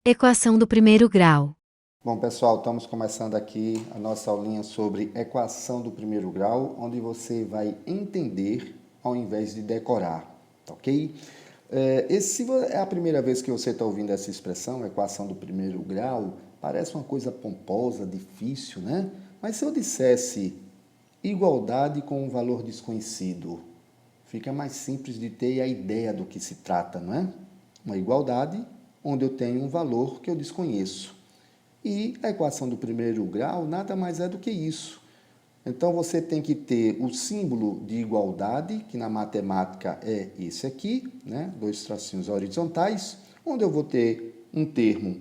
Equação do primeiro grau. Bom, pessoal, estamos começando aqui a nossa aulinha sobre equação do primeiro grau, onde você vai entender ao invés de decorar, tá ok? Se é a primeira vez que você está ouvindo essa expressão, equação do primeiro grau, parece uma coisa pomposa, difícil, né? Mas se eu dissesse igualdade com um valor desconhecido, fica mais simples de ter a ideia do que se trata, não é? Uma igualdade onde eu tenho um valor que eu desconheço. E a equação do primeiro grau nada mais é do que isso. Então, você tem que ter o símbolo de igualdade, que na matemática é esse aqui, né? Dois tracinhos horizontais, onde eu vou ter um termo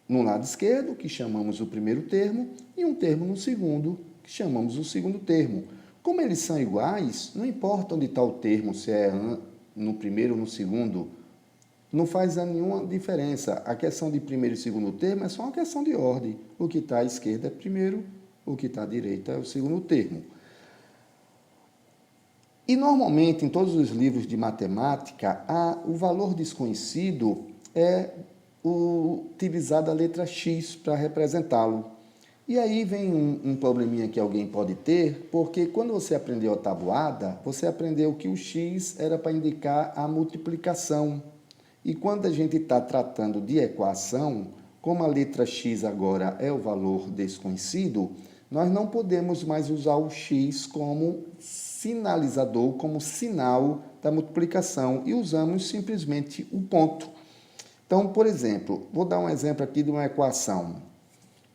no lado esquerdo, que chamamos o primeiro termo, e um termo no segundo, que chamamos o segundo termo. Como eles são iguais, não importa onde está o termo, se é no primeiro ou no segundo, não faz nenhuma diferença. A questão de primeiro e segundo termo é só uma questão de ordem. O que está à esquerda é primeiro, o que está à direita é o segundo termo. E normalmente, em todos os livros de matemática, o valor desconhecido é utilizado a letra X para representá-lo. E aí vem um probleminha que alguém pode ter, porque quando você aprendeu a tabuada, você aprendeu que o X era para indicar a multiplicação. E quando a gente está tratando de equação, como a letra x agora é o valor desconhecido, nós não podemos mais usar o x como sinalizador, como sinal da multiplicação, e usamos simplesmente o ponto. Então, por exemplo, vou dar um exemplo aqui de uma equação.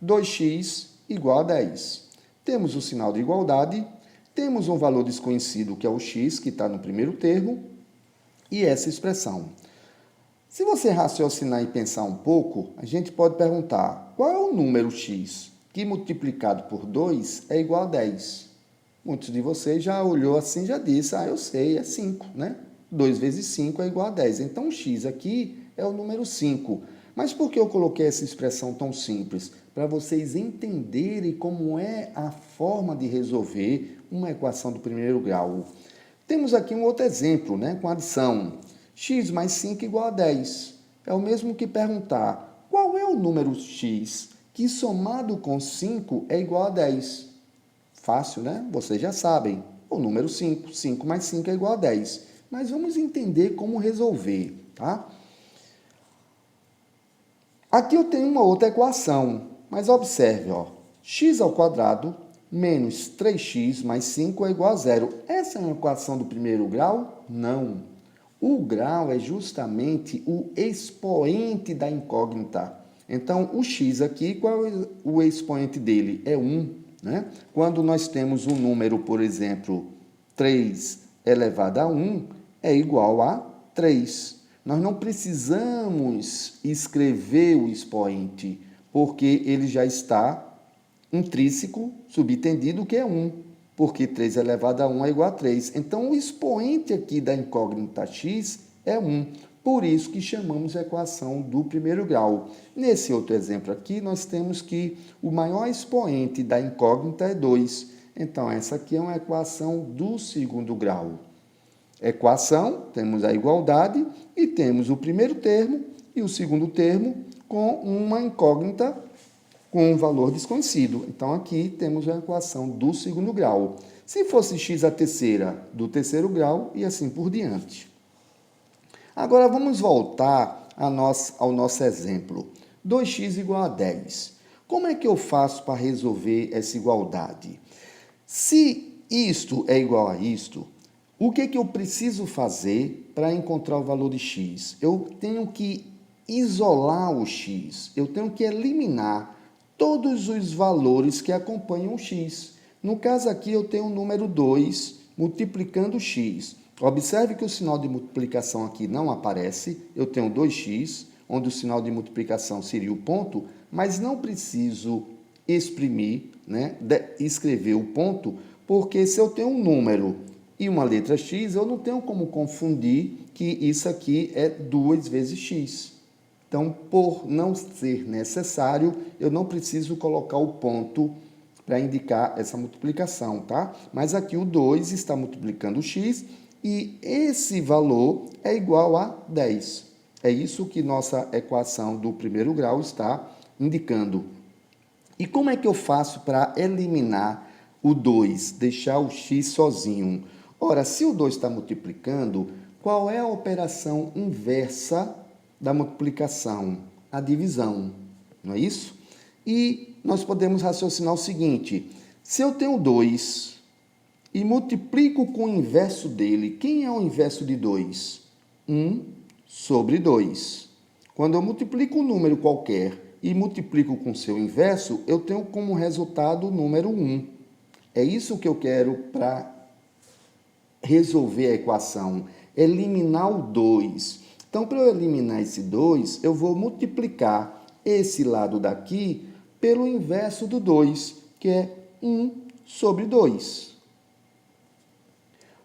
2x igual a 10. Temos o sinal de igualdade, temos um valor desconhecido que é o x, que está no primeiro termo, e essa expressão. Se você raciocinar e pensar um pouco, a gente pode perguntar, qual é o número x que multiplicado por 2 é igual a 10? Muitos de vocês já olhou assim e já disse, eu sei, é 5, né? 2 vezes 5 é igual a 10. Então, o x aqui é o número 5. Mas por que eu coloquei essa expressão tão simples? Para vocês entenderem como é a forma de resolver uma equação do primeiro grau. Temos aqui um outro exemplo, né, com adição. X mais 5 igual a 10. É o mesmo que perguntar, qual é o número x que somado com 5 é igual a 10? Fácil, né? Vocês já sabem. O número 5. 5 mais 5 é igual a 10. Mas vamos entender como resolver, tá? Aqui eu tenho uma outra equação, mas observe, ó. X ao quadrado menos 3x mais 5 é igual a 0. Essa é uma equação do primeiro grau? Não. O grau é justamente o expoente da incógnita. Então, o x aqui, qual é o expoente dele? É 1. Né? Quando nós temos um número, por exemplo, 3 elevado a 1, é igual a 3. Nós não precisamos escrever o expoente, porque ele já está intrínseco, subentendido, que é 1. Porque 3 elevado a 1 é igual a 3. Então, o expoente aqui da incógnita x é 1. Por isso que chamamos a equação do primeiro grau. Nesse outro exemplo aqui, nós temos que o maior expoente da incógnita é 2. Então, essa aqui é uma equação do segundo grau. Equação, temos a igualdade e temos o primeiro termo e o segundo termo com uma incógnita com um valor desconhecido. Então, aqui temos a equação do segundo grau. Se fosse x a terceira, do terceiro grau, e assim por diante. Agora, vamos voltar ao nosso exemplo. 2x igual a 10. Como é que eu faço para resolver essa igualdade? Se isto é igual a isto, o que eu preciso fazer para encontrar o valor de x? Eu tenho que isolar o x, eu tenho que eliminar todos os valores que acompanham o x. No caso aqui, eu tenho o número 2 multiplicando x. Observe que o sinal de multiplicação aqui não aparece. Eu tenho 2x, onde o sinal de multiplicação seria o ponto, mas não preciso exprimir, né, escrever o ponto, porque se eu tenho um número e uma letra x, eu não tenho como confundir que isso aqui é 2 vezes x. Então, por não ser necessário, eu não preciso colocar o ponto para indicar essa multiplicação, tá? Mas aqui o 2 está multiplicando o x e esse valor é igual a 10. É isso que nossa equação do primeiro grau está indicando. E como é que eu faço para eliminar o 2, deixar o x sozinho? Ora, se o 2 está multiplicando, qual é a operação inversa da multiplicação? A divisão, não é isso? E nós podemos raciocinar o seguinte: se eu tenho 2 e multiplico com o inverso dele, quem é o inverso de 2? 1 sobre 2. Quando eu multiplico um número qualquer e multiplico com seu inverso, eu tenho como resultado o número 1. É isso que eu quero para resolver a equação, eliminar o 2. Então, para eu eliminar esse 2, eu vou multiplicar esse lado daqui pelo inverso do 2, que é 1 sobre 2.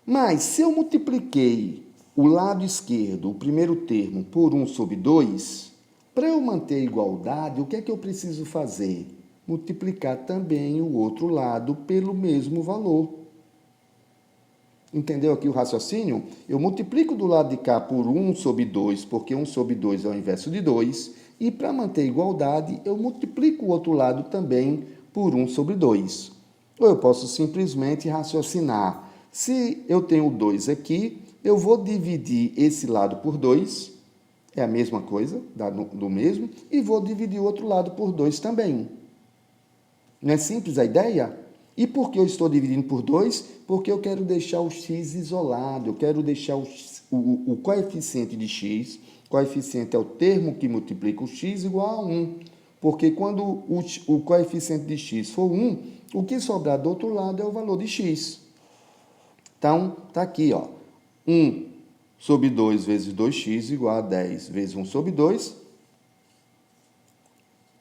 Mas, se eu multipliquei o lado esquerdo, o primeiro termo, por 1 sobre 2, para eu manter a igualdade, o que é que eu preciso fazer? Multiplicar também o outro lado pelo mesmo valor. Entendeu aqui o raciocínio? Eu multiplico do lado de cá por 1 sobre 2, porque 1 sobre 2 é o inverso de 2, e para manter a igualdade, eu multiplico o outro lado também por 1 sobre 2. Ou eu posso simplesmente raciocinar. Se eu tenho 2 aqui, eu vou dividir esse lado por 2, é a mesma coisa, dá do mesmo, e vou dividir o outro lado por 2 também. Não é simples a ideia? E por que eu estou dividindo por 2? Porque eu quero deixar o x isolado, eu quero deixar o coeficiente de x, coeficiente é o termo que multiplica o x, igual a 1. Porque quando o coeficiente de x for 1, o que sobrar do outro lado é o valor de x. Então, está aqui, ó, 1 sobre 2 vezes 2x igual a 10 vezes 1 sobre 2.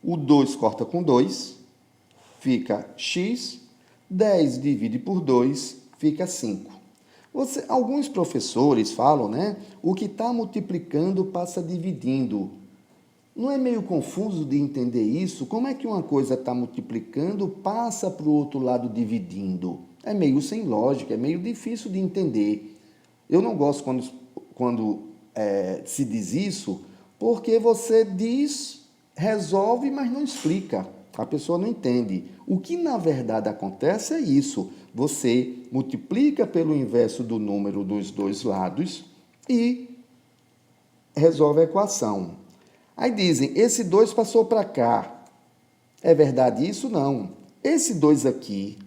O 2 corta com 2, fica x. 10 divide por 2, fica 5. Alguns professores falam, né? O que está multiplicando passa dividindo. Não é meio confuso de entender isso? Como é que uma coisa está multiplicando, passa para o outro lado dividindo? É meio sem lógica, é meio difícil de entender. Eu não gosto quando se diz isso, porque você diz, resolve, mas não explica. A pessoa não entende. O que na verdade acontece é isso. Você multiplica pelo inverso do número dos dois lados e resolve a equação. Aí dizem, esse 2 passou para cá. É verdade isso? Não. Esse 2 aqui,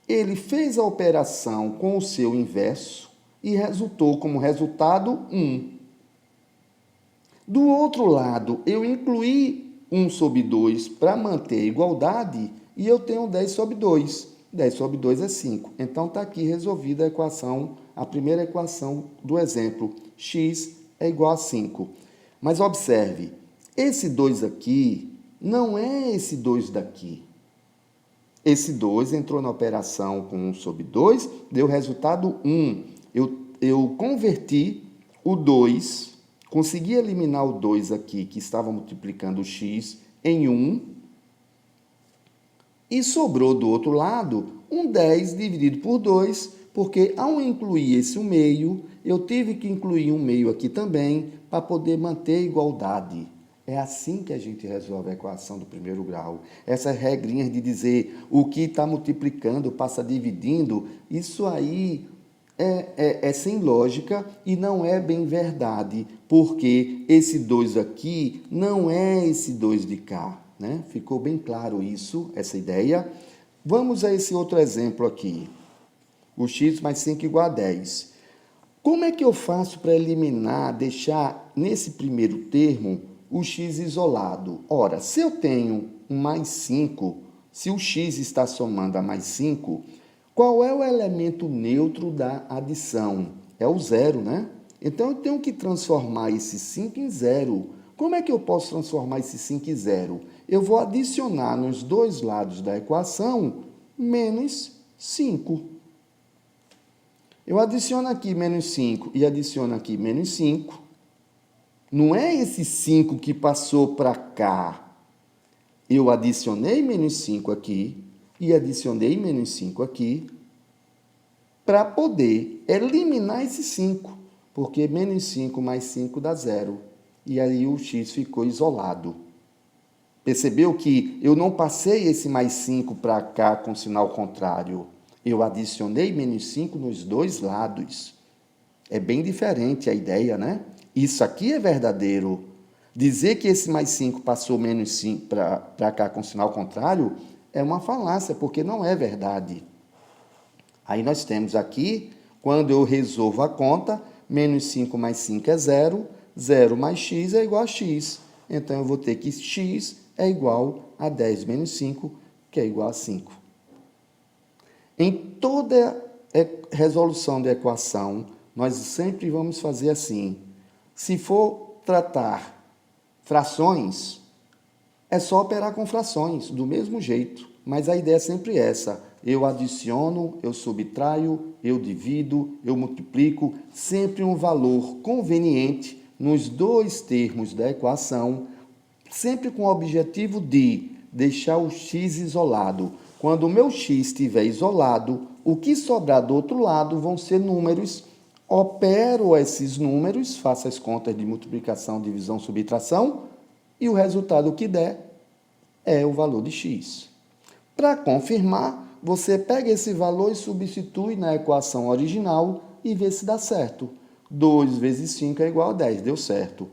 ele fez a operação com o seu inverso e resultou como resultado 1. Do outro lado, eu incluí 1 sobre 2 para manter a igualdade e eu tenho 10 sobre 2. 10 sobre 2 é 5. Então, está aqui resolvida a equação, a primeira equação do exemplo. X é igual a 5. Mas observe, esse 2 aqui não é esse 2 daqui. Esse 2 entrou na operação com 1 sobre 2, deu resultado 1. Eu converti o 2, consegui eliminar o 2 aqui, que estava multiplicando o x, em 1. E sobrou do outro lado um 10 dividido por 2, porque ao incluir esse 1/2, eu tive que incluir 1/2 aqui também, para poder manter a igualdade. É assim que a gente resolve a equação do primeiro grau. Essas regrinhas de dizer o que está multiplicando passa dividindo, isso aí é sem lógica e não é bem verdade, porque esse 2 aqui não é esse 2 de cá, né? Ficou bem claro isso, essa ideia? Vamos a esse outro exemplo aqui. O x mais 5 igual a 10. Como é que eu faço para eliminar, deixar nesse primeiro termo o x isolado? Ora, se eu tenho um mais 5, se o x está somando a mais 5, qual é o elemento neutro da adição? É o 0, né? Então, eu tenho que transformar esse 5 em 0. Como é que eu posso transformar esse 5 em 0? Eu vou adicionar nos dois lados da equação menos 5. Eu adiciono aqui menos 5 e adiciono aqui menos 5. Não é esse 5 que passou para cá. Eu adicionei menos 5 aqui e adicionei menos 5 aqui para poder eliminar esse 5, porque menos 5 mais 5 dá 0. e aí o x ficou isolado. Percebeu que eu não passei esse mais 5 para cá com sinal contrário. Eu adicionei menos 5 nos dois lados. É bem diferente a ideia, né? Isso aqui é verdadeiro. Dizer que esse mais 5 passou menos 5 para cá com sinal contrário é uma falácia, porque não é verdade. Aí nós temos aqui, quando eu resolvo a conta, menos 5 mais 5 é 0, 0 mais x é igual a x. Então, eu vou ter que x é igual a 10 menos 5, que é igual a 5. Em toda resolução de equação, nós sempre vamos fazer assim. Se for tratar frações, é só operar com frações, do mesmo jeito. Mas a ideia é sempre essa. Eu adiciono, eu subtraio, eu divido, eu multiplico, sempre um valor conveniente nos dois termos da equação, sempre com o objetivo de deixar o x isolado. Quando o meu x estiver isolado, o que sobrar do outro lado vão ser números. Opero esses números, faço as contas de multiplicação, divisão, subtração, e o resultado que der é o valor de x. Para confirmar, você pega esse valor e substitui na equação original e vê se dá certo. 2 vezes 5 é igual a 10, deu certo.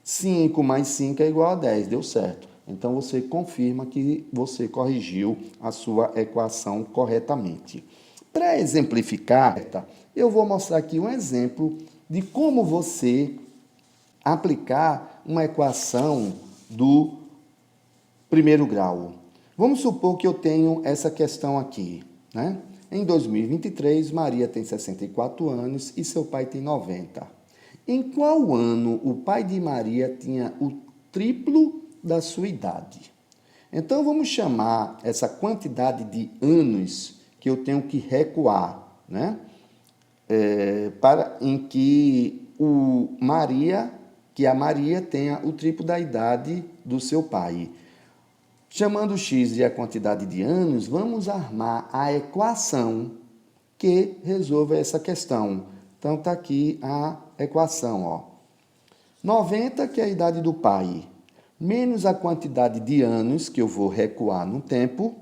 5 mais 5 é igual a 10, deu certo. Então, você confirma que você corrigiu a sua equação corretamente. Para exemplificar, eu vou mostrar aqui um exemplo de como você aplicar uma equação do primeiro grau. Vamos supor que eu tenho essa questão aqui, né? Em 2023, Maria tem 64 anos e seu pai tem 90. Em qual ano o pai de Maria tinha o triplo da sua idade? Então, vamos chamar essa quantidade de anos que eu tenho que recuar, né? Para em que a Maria tenha o triplo da idade do seu pai. Chamando x de a quantidade de anos, vamos armar a equação que resolve essa questão. Então, está aqui a equação, ó. 90, que é a idade do pai, menos a quantidade de anos, que eu vou recuar no tempo,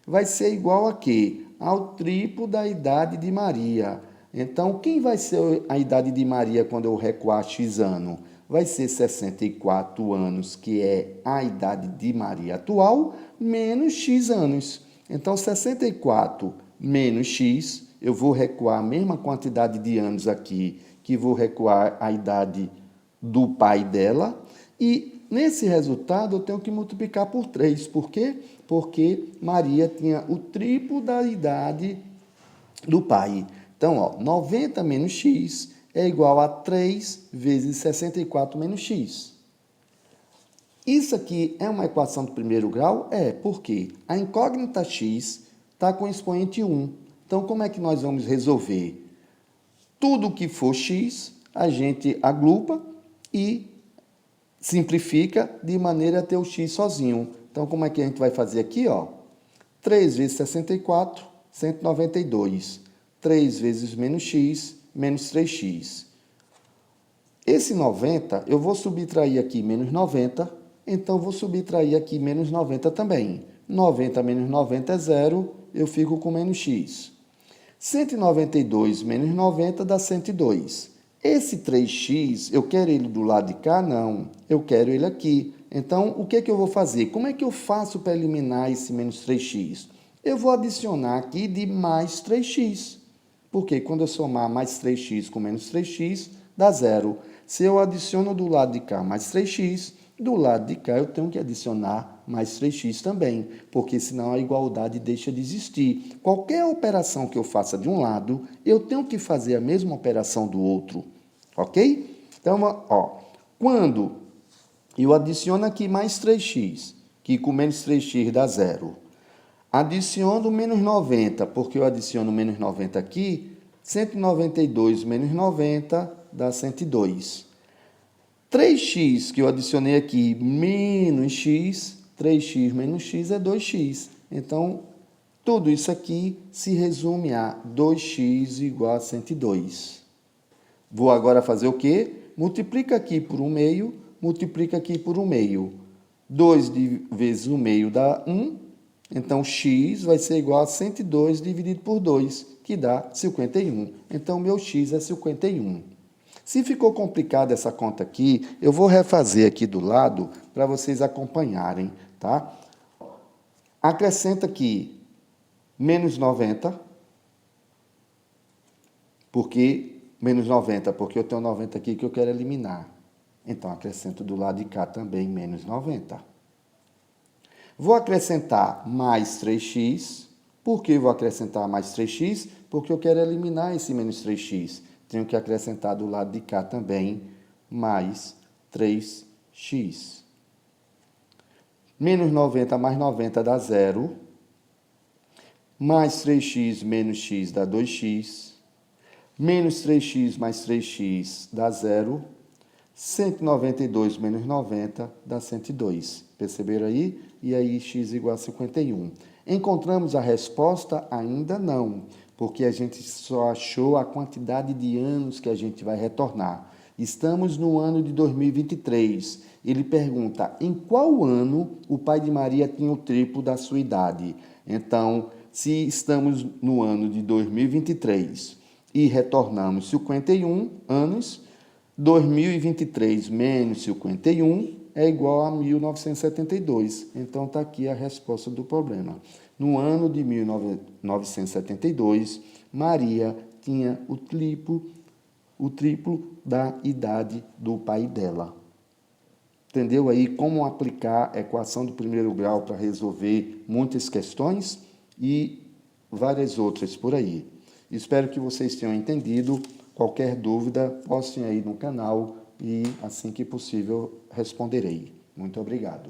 vai ser igual a quê? Ao triplo da idade de Maria. Então, quem vai ser a idade de Maria quando eu recuar x ano? Vai ser 64 anos, que é a idade de Maria atual, menos x anos. Então, 64 menos x, eu vou recuar a mesma quantidade de anos aqui, que vou recuar a idade do pai dela, e nesse resultado eu tenho que multiplicar por 3. Por quê? Porque Maria tinha o triplo da idade do pai. Então, ó, 90 menos x é igual a 3 vezes 64 menos x. Isso aqui é uma equação do primeiro grau? É, porque a incógnita x está com expoente 1. Então, como é que nós vamos resolver? Tudo que for x, a gente agrupa e simplifica de maneira a ter o x sozinho. Então, como é que a gente vai fazer aqui? Ó? 3 vezes 64, 192. 3 vezes menos x, menos 3x. Esse 90, eu vou subtrair aqui menos 90, então vou subtrair aqui menos 90 também. 90 menos 90 é 0, eu fico com menos x. 192 menos 90 dá 102. Esse 3x, eu quero ele do lado de cá? Não, eu quero ele aqui. Então, o que é que eu vou fazer? Como é que eu faço para eliminar esse menos 3x? Eu vou adicionar aqui de mais 3x. Porque quando eu somar mais 3x com menos 3x, dá 0. Se eu adiciono do lado de cá mais 3x, do lado de cá eu tenho que adicionar mais 3x também, porque senão a igualdade deixa de existir. Qualquer operação que eu faça de um lado, eu tenho que fazer a mesma operação do outro, ok? Então, ó, quando eu adiciono aqui mais 3x, que com menos 3x dá 0, adiciono menos 90, porque eu adiciono menos 90 aqui, 192 menos 90 dá 102. 3x que eu adicionei aqui menos x, 3x menos x é 2x. Então, tudo isso aqui se resume a 2x igual a 102. Vou agora fazer o quê? Multiplica aqui por 1 meio, multiplica aqui por 1/2. 2 vezes 1/2 dá 1. Então, x vai ser igual a 102 dividido por 2, que dá 51. Então, meu x é 51. Se ficou complicada essa conta aqui, eu vou refazer aqui do lado para vocês acompanharem, tá? Acrescenta aqui menos 90, porque eu tenho 90 aqui que eu quero eliminar. Então, acrescento do lado de cá também menos 90. Vou acrescentar mais 3x. Por que vou acrescentar mais 3x? Porque eu quero eliminar esse menos 3x. Tenho que acrescentar do lado de cá também mais 3x. Menos 90 mais 90 dá 0. Mais 3x menos x dá 2x. Menos 3x mais 3x dá 0. 192 menos 90 dá 102. Perceberam aí? E aí x igual a 51. Encontramos a resposta? Ainda não, porque a gente só achou a quantidade de anos que a gente vai retornar. Estamos no ano de 2023. Ele pergunta, em qual ano o pai de Maria tinha o triplo da sua idade? Então, se estamos no ano de 2023 e retornamos 51 anos, 2023 menos 51 é igual a 1972. Então, está aqui a resposta do problema. No ano de 1972, Maria tinha o triplo da idade do pai dela. Entendeu aí como aplicar a equação do primeiro grau para resolver muitas questões e várias outras por aí. Espero que vocês tenham entendido. Qualquer dúvida, postem aí no canal e, assim que possível, responderei. Muito obrigado.